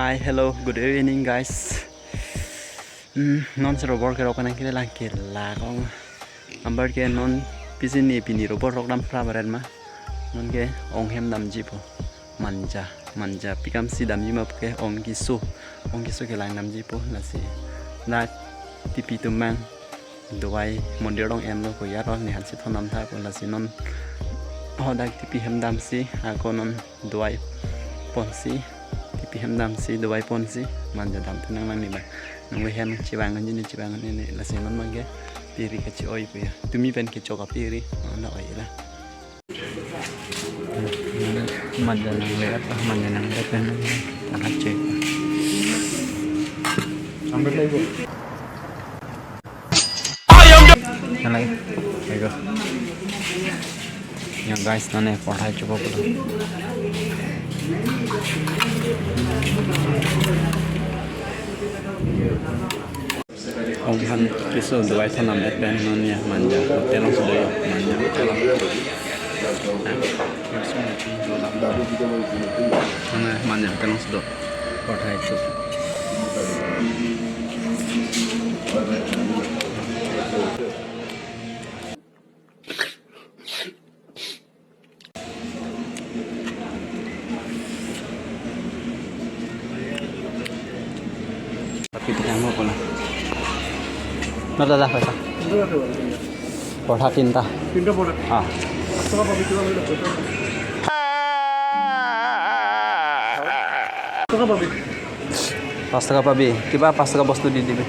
Hi, hello, good evening guys. Non se robot ke rokan kile la ke la kong ambar ke non pisini pini robot rok dam pra baran ma non ke ong hem dam ji po manja pikam si dam ji ma ke ong kisu ke lang dam ji po la si na tipi tumang Dovai mondir dong em lo ko ya ro ni han si thon nam tha ko la si non hodak tipi hem dam si ako non Dovai pon si tipi hem dam si Dovai pon si manja dam tenang lang ni ba nang hem cibangan ini la si non mangge piri ke ci oi ya tumi pen ke coka piri na oi la manja nang le apa manja nang le pen tak cek sampai lagi lagi ayo yang guys nane पढ़ाई coba pula Ong Keso Dovai tanam dan nonya manja hotel sudah manja hotel mana manja hotel sudah पढ़ाई coba tapi tidak mau pula nada pesa पढ़ा pinta पढ़ा हाँ pas taka pabi kiba pas taka bostu di dibe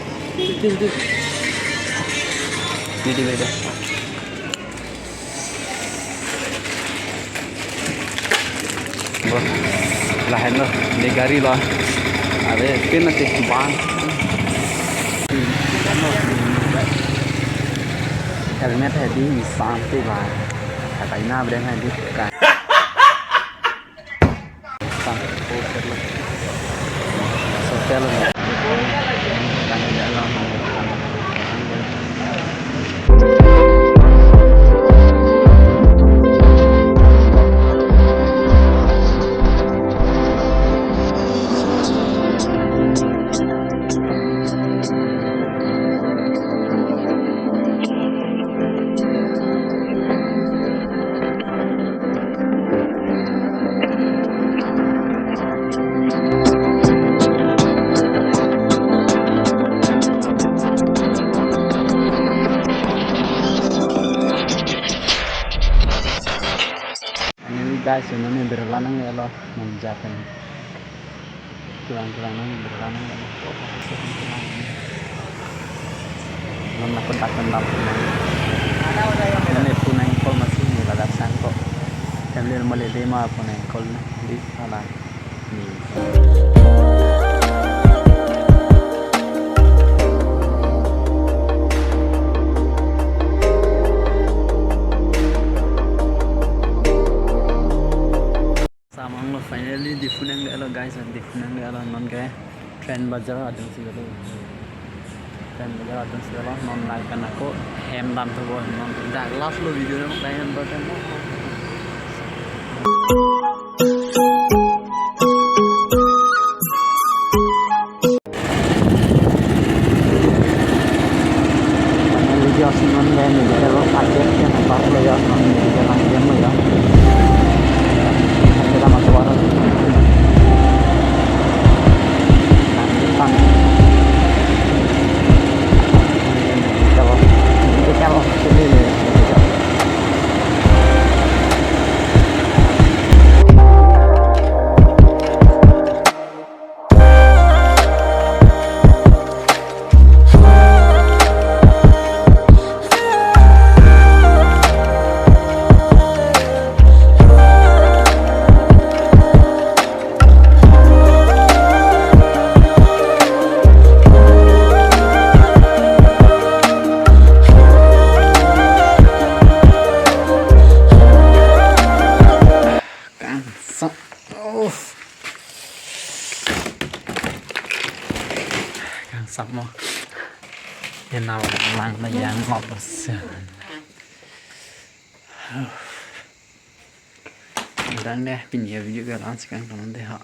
deh lahan lo di gari lo ada pin nanti bang helmet hai di santai bang kata ina brand hai di kan hotel guys, ini berlanang ya lo menjakan tulang-tulangan berlanang ya lo nak kontakkan lampu ini punang informasi ni pada sangko kalian boleh demo punang kol di sana ni finally di funang galo guys di funang galo non ke train bazar adung si galo train bazar adung si galo non like kan aku hem dam to bo non dak last lo video nak layan batan mo video non le ni galo paket ke na pas lo ya non ni jalan dia mo ya kita masuk warung kalau sini nih sắp mà hiện nào lang là dáng ngọt và sườn đang đây bình nhiều video cái đó sẽ càng còn để họ